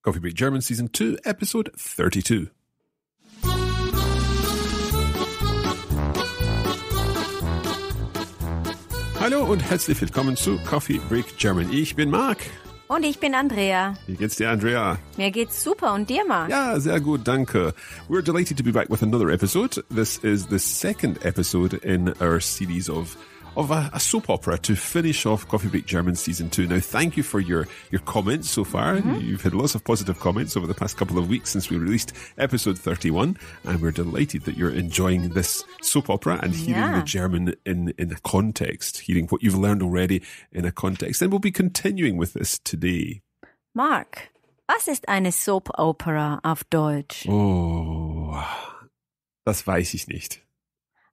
Coffee Break German Season 2, Episode 32. Hallo und herzlich willkommen zu Coffee Break German. Ich bin Marc. Und ich bin Andrea. Wie geht's dir, Andrea? Mir geht's super. Und dir, Marc? Ja, sehr gut, danke. We're delighted to be back with another episode. This is the second episode in our series of a soap opera to finish off Coffee Break German Season 2. Now, thank you for your comments so far. You've had lots of positive comments over the past couple of weeks since we released episode 31, and we're delighted that you're enjoying this soap opera and hearing the German in a context, hearing what you've learned already in a context. And we'll be continuing with this today. Marc, was ist eine Soap Opera auf Deutsch? Oh, das weiß ich nicht.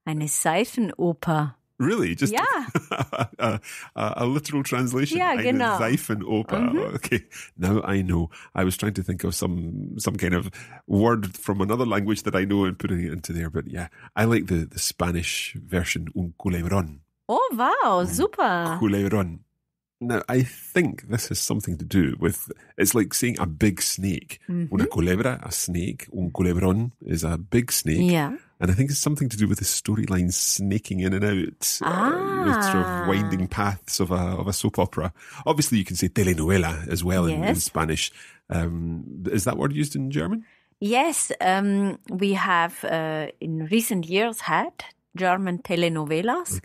Eine Seifenoper. Really? Just a literal translation? Ja, genau. Eine Seifenoper. Okay, now I know. I was trying to think of some kind of word from another language that I know and putting it into there. But yeah, I like the Spanish version, un culebrón. Oh, wow, super. Culebrón. Now, I think this has something to do with, it's like saying a big snake. Una culebra, a snake. Un culebrón is a big snake. Yeah. And I think it's something to do with the storyline snaking in and out, with sort of winding paths of a soap opera. Obviously, you can say telenovela as well in Spanish. Is that word used in German? Yes, we have in recent years had German telenovelas,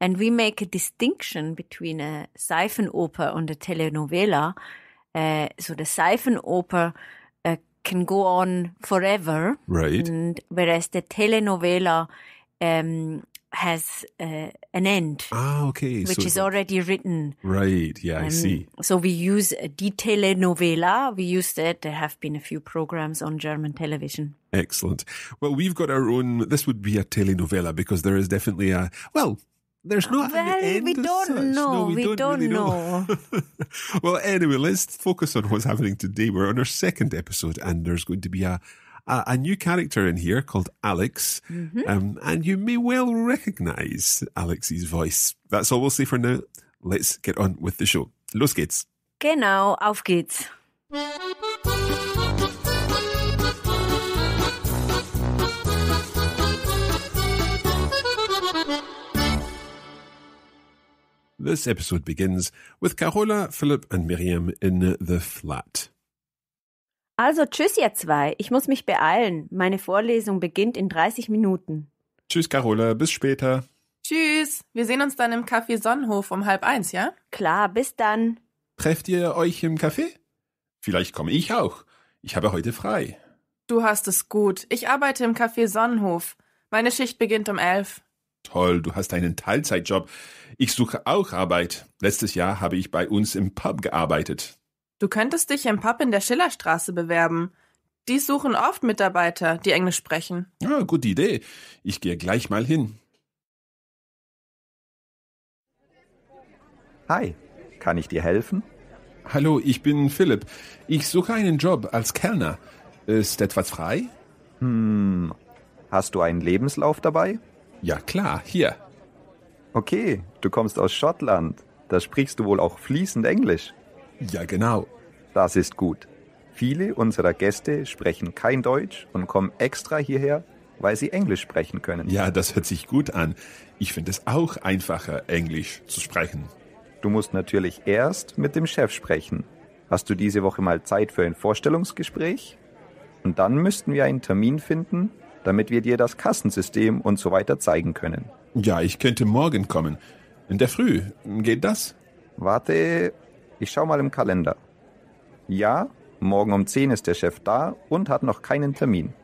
and we make a distinction between a Seifenoper and a telenovela. So the Seifenoper can go on forever, right? And whereas the telenovela has an end, which is already written, right? Yeah, I see. So we use die Telenovela. We use that. There have been a few programs on German television. Excellent. Well, we've got our own. This would be a telenovela because there is definitely there's not an end. We don't know. No, we don't really know. Well, anyway, let's focus on what's happening today. We're on our second episode, and there's going to be a new character in here called Alex, and you may well recognize Alex's voice. That's all we'll say for now. Let's get on with the show. Los geht's. Genau, auf geht's. This episode begins with Carola, Philipp and Miriam in the flat. Also tschüss ihr zwei, ich muss mich beeilen. Meine Vorlesung beginnt in 30 Minuten. Tschüss Carola, bis später. Tschüss, wir sehen uns dann im Café Sonnenhof um 12:30, ja? Klar, bis dann. Trefft ihr euch im Café? Vielleicht komme ich auch. Ich habe heute frei. Du hast es gut. Ich arbeite im Café Sonnenhof. Meine Schicht beginnt um 11. Toll, du hast einen Teilzeitjob. Ich suche auch Arbeit. Letztes Jahr habe ich bei uns im Pub gearbeitet. Du könntest dich im Pub in der Schillerstraße bewerben. Die suchen oft Mitarbeiter, die Englisch sprechen. Ja, gute Idee. Ich gehe gleich mal hin. Hi, kann ich dir helfen? Hallo, ich bin Philipp. Ich suche einen Job als Kellner. Ist etwas frei? Hast du einen Lebenslauf dabei? Ja, klar, hier. Okay, du kommst aus Shortland. Da sprichst du wohl auch fließend Englisch. Ja, genau. Das ist gut. Viele unserer Gäste sprechen kein Deutsch und kommen extra hierher, weil sie Englisch sprechen können. Ja, das hört sich gut an. Ich finde es auch einfacher, Englisch zu sprechen. Du musst natürlich erst mit dem Chef sprechen. Hast du diese Woche mal Zeit für ein Vorstellungsgespräch? Und dann müssten wir einen Termin finden, damit wir dir das Kassensystem und so weiter zeigen können. Ja, ich könnte morgen kommen. In der Früh. Geht das? Warte, ich schau mal im Kalender. Ja, morgen um 10 ist der Chef da und hat noch keinen Termin.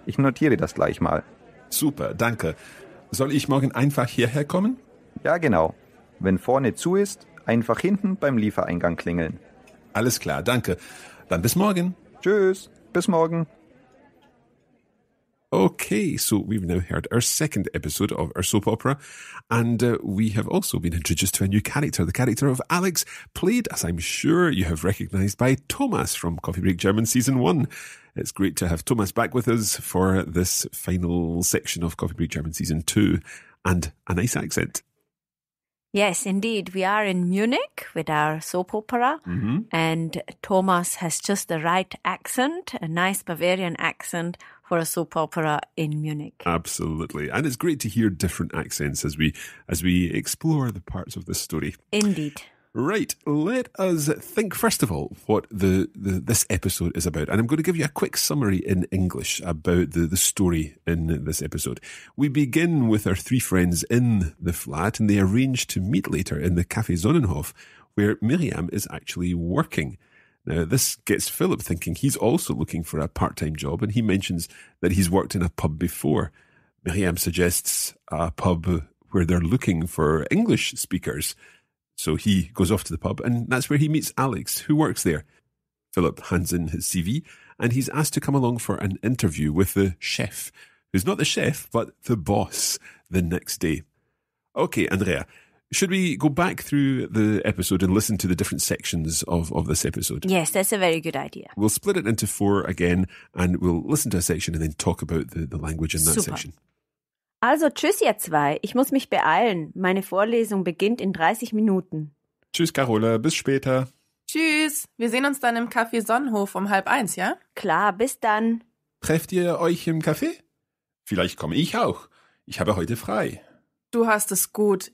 Ich notiere das gleich mal. Super, danke. Soll ich morgen einfach hierher kommen? Ja, genau. Wenn vorne zu ist, einfach hinten beim Liefereingang klingeln. Alles klar, danke. Dann bis morgen. Tschüss, bis morgen. Okay, so we've now heard our second episode of our soap opera, and we have also been introduced to a new character, the character of Alex, played, as I'm sure you have recognised, by Thomas from Coffee Break German Season 1. It's great to have Thomas back with us for this final section of Coffee Break German Season 2, and a nice accent. Yes, indeed. We are in Munich with our soap opera, and Thomas has just the right accent, a nice Bavarian accent for a soap opera in Munich. Absolutely. And it's great to hear different accents as we explore the parts of this story. Indeed. Right, let us think first of all what this episode is about. And I'm going to give you a quick summary in English about the story in this episode. We begin with our three friends in the flat, and they arrange to meet later in the Café Sonnenhof, where Miriam is actually working. Now, this gets Philip thinking he's also looking for a part-time job, and he mentions that he's worked in a pub before. Miriam suggests a pub where they're looking for English speakers. So he goes off to the pub, and that's where he meets Alex, who works there. Philip hands in his CV, and he's asked to come along for an interview with the chef, who's not the chef, but the boss, the next day. Okay, Andrea, should we go back through the episode and listen to the different sections of this episode? Yes, that's a very good idea. We'll split it into 4 again, and we'll listen to a section and then talk about the language in that Super. section. Also, tschüss ihr zwei. Ich muss mich beeilen. Meine Vorlesung beginnt in 30 Minuten. Tschüss, Carola. Bis später. Tschüss. Wir sehen uns dann im Café Sonnenhof um 12:30, ja? Klar, bis dann. Trefft ihr euch im Café? Vielleicht komme ich auch. Ich habe heute frei. Du hast es gut.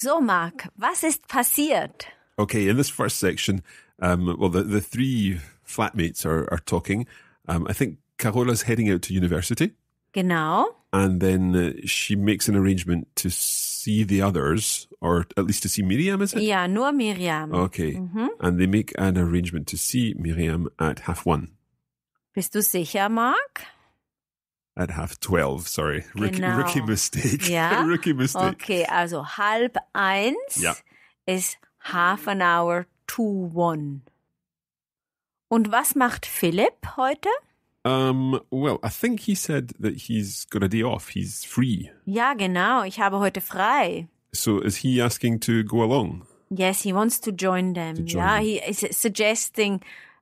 So, Marc, was ist passiert? Okay, in this first section, the 3 flatmates are talking. I think Carola's heading out to university. Genau. And then she makes an arrangement to see the others, or at least to see Miriam, is it? Ja, nur Miriam. Okay. And they make an arrangement to see Miriam at 1:30. Bist du sicher, Marc? At 12:30, sorry. Genau. Rookie mistake. Ja? Rookie mistake. Okay, also 12:30 Ja. ist half an hour to 1. Und was macht Philipp heute? Well, I think he said that he's got a day off. He's free. Ja, genau. Ich habe heute frei. So is he asking to go along? Yes, he wants to join them. To join yeah, them. he is suggesting,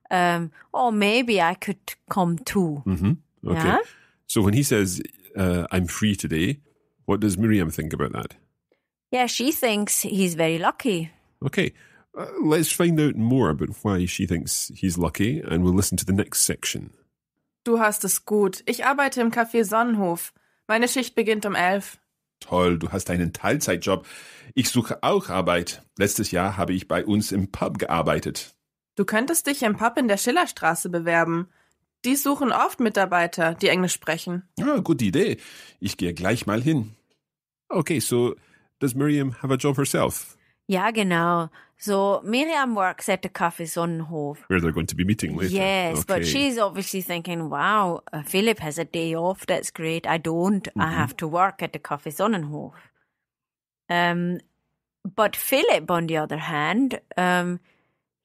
maybe I could come too. Okay. Yeah? So when he says, I'm free today, what does Miriam think about that? Yeah, she thinks he's very lucky. Okay. Let's find out more about why she thinks he's lucky, and we'll listen to the next section. Du hast es gut. Ich arbeite im Café Sonnenhof. Meine Schicht beginnt um 11. Toll, du hast einen Teilzeitjob. Ich suche auch Arbeit. Letztes Jahr habe ich bei uns im Pub gearbeitet. Du könntest dich im Pub in der Schillerstraße bewerben. Die suchen oft Mitarbeiter, die Englisch sprechen. Ah, gute Idee. Ich gehe gleich mal hin. Okay, so does Miriam have a job herself? Ja, genau. So Miriam works at the Café Sonnenhof. Where they're going to be meeting later. Yes, but Okay. she's obviously thinking, wow, Philip has a day off. That's great. I don't. I have to work at the Café Sonnenhof. But Philip, on the other hand,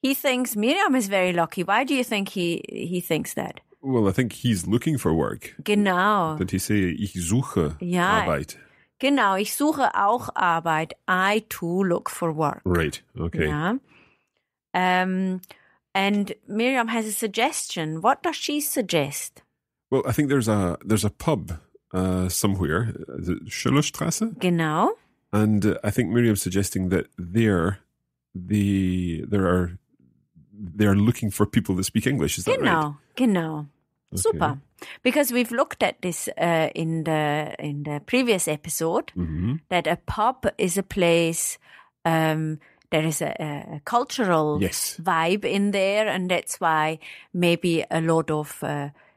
he thinks Miriam is very lucky. Why do you think he thinks that? Well, I think he's looking for work. Genau. Did he say, ich suche Ja. Arbeit? Genau, ich suche auch Arbeit. I too look for work. Right, okay. Yeah. And Miriam has a suggestion. What does she suggest? Well, I think there's a pub somewhere, the Schillerstraße, Genau. and I think Miriam's suggesting that they are looking for people that speak English. Is that right? Genau. Okay. Super. Because we've looked at this in the previous episode, that a pub is a place, there is a cultural Yes. vibe in there, and that's why maybe a lot of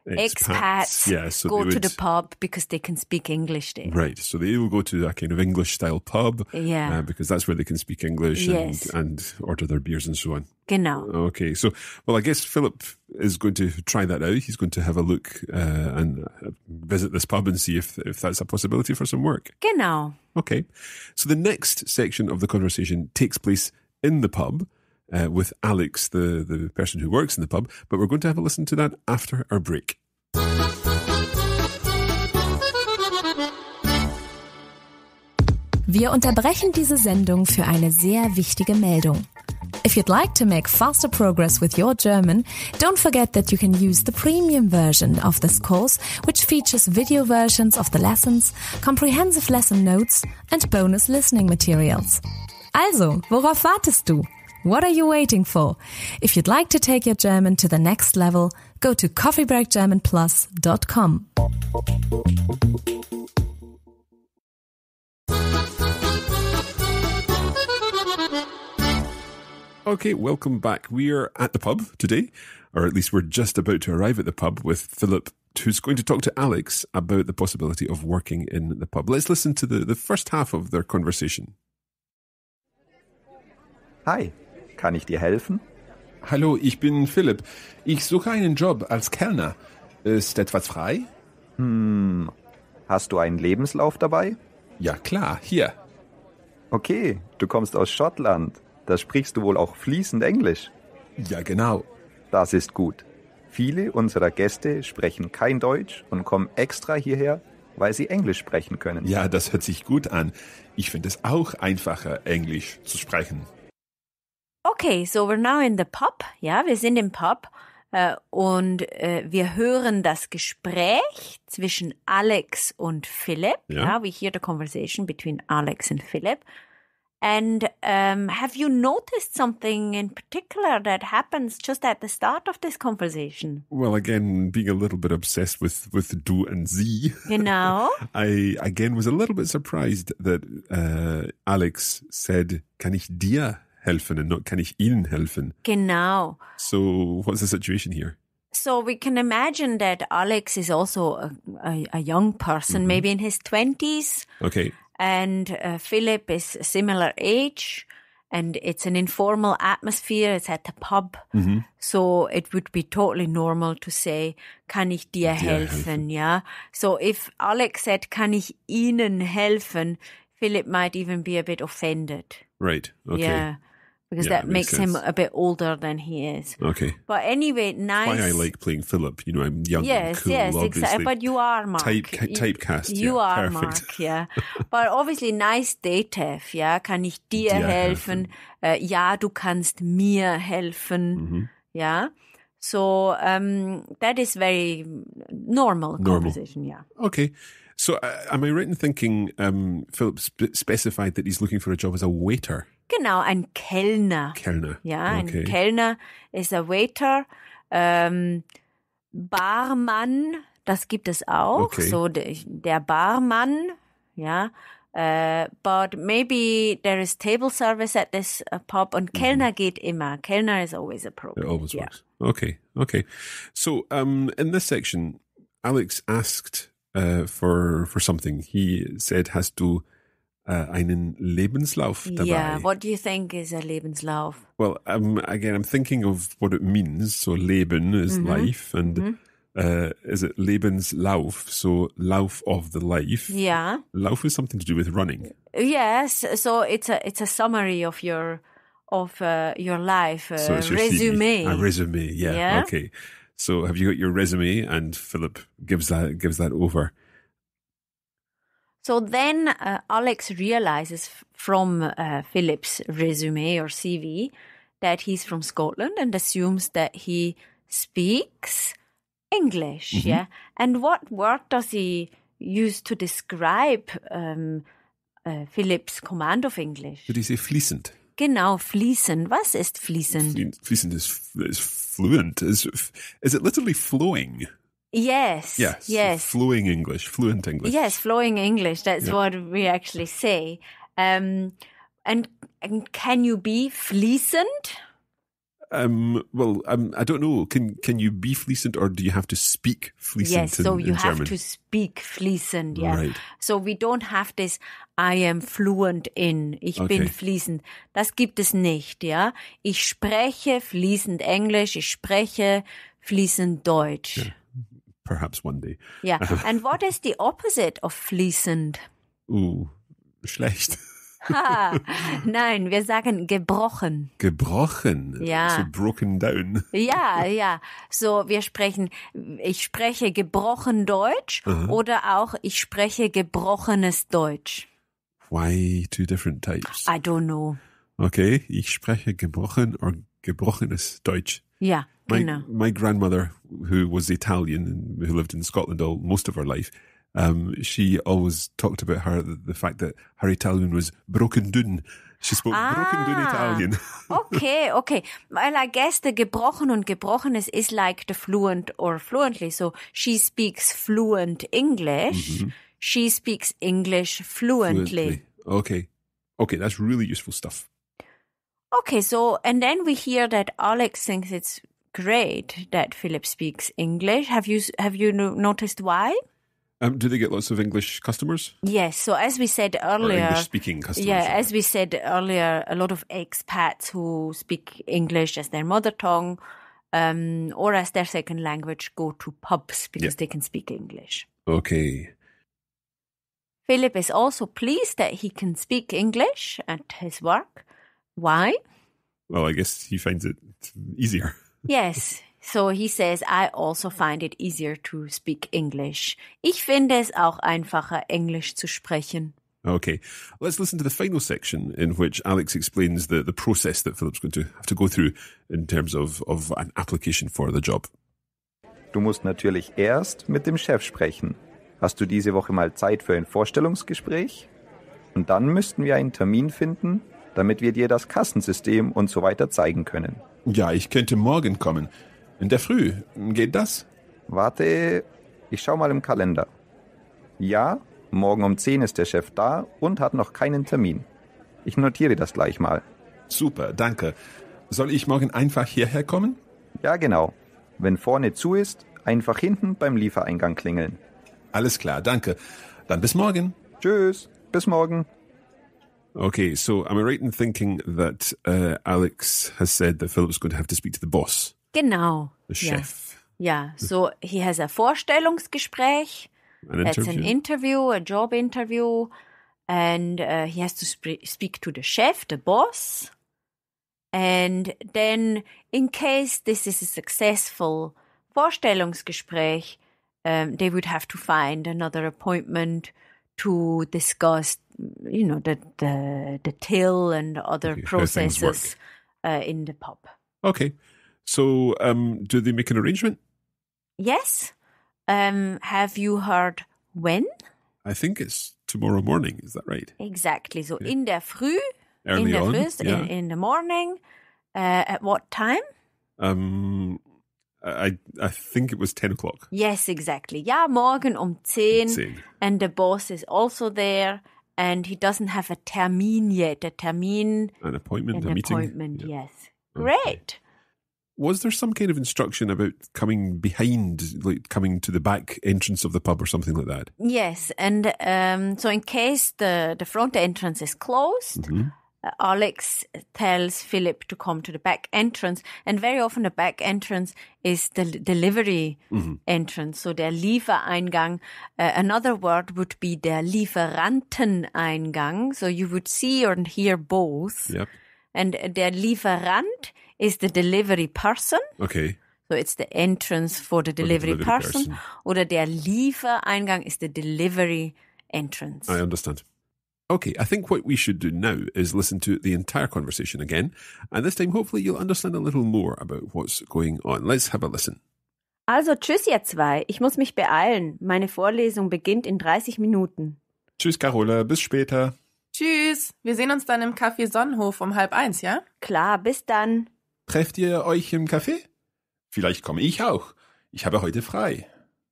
expats Yeah, so go they to would- the pub because they can speak English there. Right, so they will go to a kind of English-style pub Yeah. because that's where they can speak English Yes. and order their beers and so on. Genau. Okay, so, well, I guess Philip is going to try that out. He's going to have a look and visit this pub and see if that's a possibility for some work. Genau. Okay, so the next section of the conversation takes place in the pub with Alex, the person who works in the pub, but we're going to have a listen to that after our break. Wir unterbrechen diese Sendung für eine sehr wichtige Meldung. If you'd like to make faster progress with your German, don't forget that you can use the premium version of this course, which features video versions of the lessons, comprehensive lesson notes, and bonus listening materials. Also, worauf wartest du? What are you waiting for? If you'd like to take your German to the next level, go to coffeebreakgermanplus.com. Okay, welcome back. We're at the pub today, or at least we're just about to arrive at the pub with Philip, who's going to talk to Alex about the possibility of working in the pub. Let's listen to the first half of their conversation. Hi, kann ich dir helfen? Hallo, ich bin Philipp. Ich suche einen Job als Kellner. Ist etwas frei? Hast du einen Lebenslauf dabei? Ja, klar, hier. Okay, du kommst aus Schottland. Da sprichst du wohl auch fließend Englisch. Ja, genau. Das ist gut. Viele unserer Gäste sprechen kein Deutsch und kommen extra hierher, weil sie Englisch sprechen können. Ja, das hört sich gut an. Ich finde es auch einfacher, Englisch zu sprechen. Okay, so we're now in the pub. Ja, wir sind im Pub und wir hören das Gespräch zwischen Alex und Philip. Ja, we hear the conversation between Alex and Philip. And have you noticed something in particular that happens just at the start of this conversation? Well, again, being a little bit obsessed with du and sie. Genau. I, again, was a little bit surprised that Alex said, kann ich dir helfen and not kann ich Ihnen helfen? Genau. So what's the situation here? So we can imagine that Alex is also a young person, maybe in his 20s. Okay. And Philip is a similar age, and it's an informal atmosphere. It's at the pub. So it would be totally normal to say, kann ich dir helfen? Yeah. So if Alex said, kann ich Ihnen helfen, Philip might even be a bit offended. Right. Okay. Yeah. Because that makes him a bit older than he is. Okay. But anyway, nice. That's why I like playing Philip. You know, I'm young and cool, yes, obviously. exactly. But you are Mark. Typecast, You are perfect. Mark, yeah. But obviously nice dative, ja. Kann ich dir helfen? Ja, du kannst mir helfen. Ja. So, that is very normal conversation, yeah. Okay. So, am I right in thinking Philip specified that he's looking for a job as a waiter? Genau, ein Kellner. Kellner. Ja, okay. Ein Kellner is a waiter. Barmann, das gibt es auch. Okay. So der Barmann, ja. But maybe there is table service at this pub. Und Kellner geht immer. Kellner is always appropriate. It always works. Okay. So, in this section, Alex asked for something. He said, hast du einen Lebenslauf dabei? Yeah, what do you think is a Lebenslauf? Well, again, I'm thinking of what it means. So Leben is life, and is it Lebenslauf? So Lauf of the life. Yeah. Lauf is something to do with running. Yes, so it's a summary of your life, So it's your resume. CV. A resume, yeah. Okay. So have you got your resume? And Philip gives that over. So then Alex realizes from Philip's resume or CV that he's from Scotland and assumes that he speaks English. Yeah. And what word does he use to describe Philip's command of English? Did he say fließend? Genau, fließend. Was ist fließend? Fließend is fluent. Is it literally flowing? Yes. Flowing English, fluent English. Yes, flowing English. That's what we actually say. And can you be fließend? Well, I don't know. Can you be fließend, or do you have to speak fließend? Yes, so you in have German? to speak fließend. Yeah. Right. So we don't have this. I am fluent in. Ich bin fließend. Das gibt es nicht. Ja. Ich spreche fließend Englisch. Ich spreche fließend Deutsch. Yeah. Perhaps one day. Yeah. And what is the opposite of fließend? Schlecht. Nein, wir sagen gebrochen. Gebrochen. Ja. So broken down. Ja. So ich spreche gebrochen Deutsch oder auch ich spreche gebrochenes Deutsch. Why two different types? I don't know. Okay, ich spreche gebrochen or gebrochenes Deutsch. Ja, genau. My grandmother, who was Italian and who lived in Scotland most of her life, she always talked about the fact that her Italian was broken down. She spoke broken in Italian. Okay. Well, I guess the gebrochen und gebrochenes is like the fluent or fluently. So she speaks fluent English. Mm-hmm. She speaks English fluently. Okay, that's really useful stuff. Okay, so, and then we hear that Alex thinks it's great that Philip speaks English. Have you noticed why? Do they get lots of English customers? Yes. So as we said earlier, English-speaking customers. Yeah, as we said earlier, a lot of expats who speak English as their mother tongue or as their second language go to pubs because they can speak English. Okay. Philip is also pleased that he can speak English at his work. Why? Well, I guess he finds it easier. Yes. So he says, I also find it easier to speak English. Ich finde es auch einfacher, Englisch zu sprechen. Okay, let's listen to the final section in which Alex explains the process that Philip's going to have to go through in terms of an application for the job. Du musst natürlich erst mit dem Chef sprechen. Hast du diese Woche mal Zeit für ein Vorstellungsgespräch? Und dann müssten wir einen Termin finden, damit wir dir das Kassensystem und so weiter zeigen können. Ja, ich könnte morgen kommen. In der Früh. Geht das? Warte, ich schau mal im Kalender. Ja, morgen um 10 ist der Chef da und hat noch keinen Termin. Ich notiere das gleich mal. Super, danke. Soll ich morgen einfach hierher kommen? Ja, genau. Wenn vorne zu ist, einfach hinten beim Liefereingang klingeln. Alles klar, danke. Dann bis morgen. Tschüss, bis morgen. Okay, so am I right in thinking that Alex has said that Philip's going to have to speak to the boss? Genau. The chef. Yeah, so he has a Vorstellungsgespräch. That's an interview, a job interview. And he has to speak to the chef, the boss. And then in case this is a successful Vorstellungsgespräch, they would have to find another appointment to discuss, the till and other processes in the pub. Okay. So, do they make an arrangement? Yes. Have you heard when? I think it's tomorrow morning. Is that right? Exactly. So in der Früh. Early on. In the morning. At what time? I think it was 10 o'clock. Yes, exactly. Ja, morgen um 10. And the boss is also there. And he doesn't have a Termin yet. An appointment, a meeting. Appointment, yes. Great. Okay. Was there some kind of instruction about coming behind, like coming to the back entrance of the pub or something like that? Yes, and so in case the front entrance is closed, Alex tells Philip to come to the back entrance, and very often the back entrance is the delivery entrance, so der Liefereingang. Another word would be der Lieferanteneingang, so you would see or hear both. Yep. And der Lieferant is the delivery person. Okay. So it's the entrance for the delivery person. Oder der Liefereingang is the delivery entrance. I understand. Okay, I think what we should do now is listen to the entire conversation again. And this time, hopefully, you'll understand a little more about what's going on. Let's have a listen. Also, tschüss, ihr zwei. Ich muss mich beeilen. Meine Vorlesung beginnt in 30 Minuten. Tschüss, Carola. Bis später. Tschüss. Wir sehen uns dann im Café Sonnenhof um 12:30, ja? Klar, bis dann. Trefft ihr euch im Café? Vielleicht komme ich auch. Ich habe heute frei.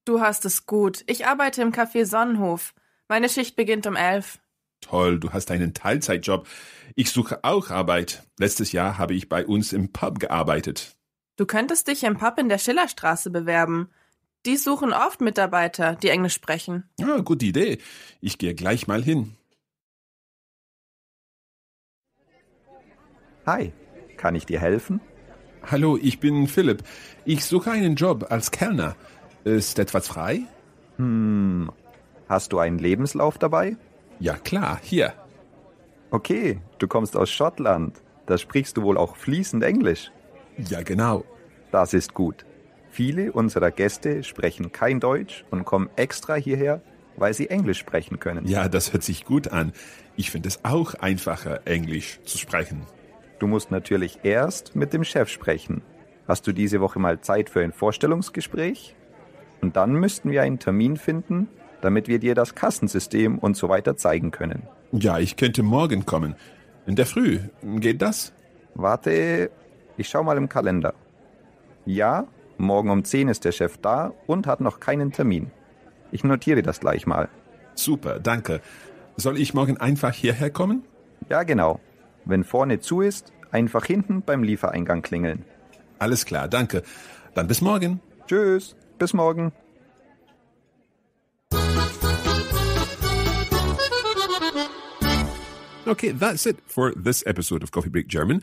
Du hast es gut. Ich arbeite im Café Sonnenhof. Meine Schicht beginnt um 11. Toll, du hast einen Teilzeitjob. Ich suche auch Arbeit. Letztes Jahr habe ich bei uns im Pub gearbeitet. Du könntest dich im Pub in der Schillerstraße bewerben. Die suchen oft Mitarbeiter, die Englisch sprechen. Ja, gute Idee. Ich gehe gleich mal hin. Hi, kann ich dir helfen? Hallo, ich bin Philipp. Ich suche einen Job als Kellner. Ist etwas frei? Hast du einen Lebenslauf dabei? Ja, klar, hier. Okay, du kommst aus Shortland. Da sprichst du wohl auch fließend Englisch. Ja, genau. Das ist gut. Viele unserer Gäste sprechen kein Deutsch und kommen extra hierher, weil sie Englisch sprechen können. Ja, das hört sich gut an. Ich finde es auch einfacher, Englisch zu sprechen. Du musst natürlich erst mit dem Chef sprechen. Hast du diese Woche mal Zeit für ein Vorstellungsgespräch? Und dann müssten wir einen Termin finden, damit wir dir das Kassensystem und so weiter zeigen können. Ja, ich könnte morgen kommen. In der Früh. Geht das? Warte, ich schau mal im Kalender. Ja, morgen um 10 ist der Chef da und hat noch keinen Termin. Ich notiere das gleich mal. Super, danke. Soll ich morgen einfach hierher kommen? Ja, genau. Wenn vorne zu ist, einfach hinten beim Liefereingang klingeln. Alles klar, danke. Dann bis morgen. Tschüss, bis morgen. Okay, that's it for this episode of Coffee Break German.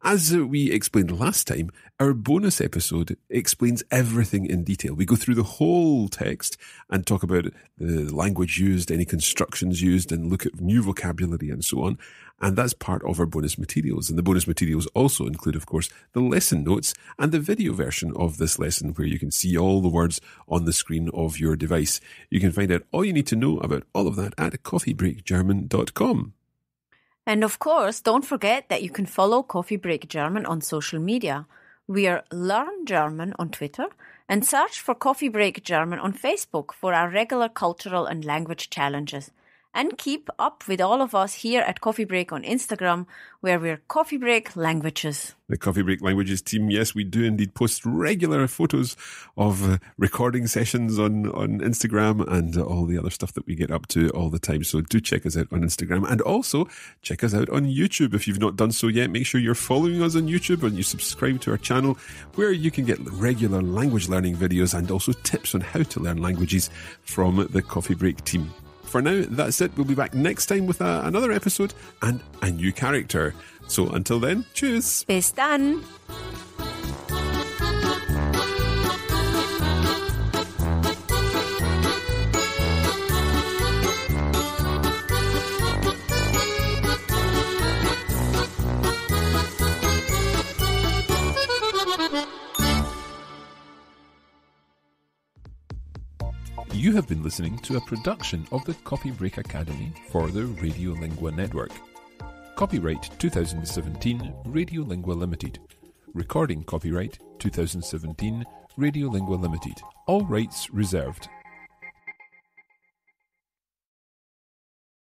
As we explained last time, our bonus episode explains everything in detail. We go through the whole text and talk about the language used, any constructions used, and look at new vocabulary and so on. And that's part of our bonus materials. And the bonus materials also include, of course, the lesson notes and the video version of this lesson where you can see all the words on the screen of your device. You can find out all you need to know about all of that at coffeebreakgerman.com. And of course, don't forget that you can follow Coffee Break German on social media. We are Learn German on Twitter and search for Coffee Break German on Facebook for our regular cultural and language challenges. And keep up with all of us here at Coffee Break on Instagram, where we're Coffee Break Languages. The Coffee Break Languages team, yes, we do indeed post regular photos of recording sessions on Instagram and all the other stuff that we get up to all the time. So do check us out on Instagram and also check us out on YouTube. If you've not done so yet, make sure you're following us on YouTube and you subscribe to our channel where you can get regular language learning videos and also tips on how to learn languages from the Coffee Break team. For now, that's it. We'll be back next time with another episode and a new character. So until then, tschüss. Bis dann. You have been listening to a production of the Coffee Break Academy for the Radiolingua Network. Copyright 2017 Radiolingua Limited. Recording copyright 2017 Radiolingua Limited. All rights reserved.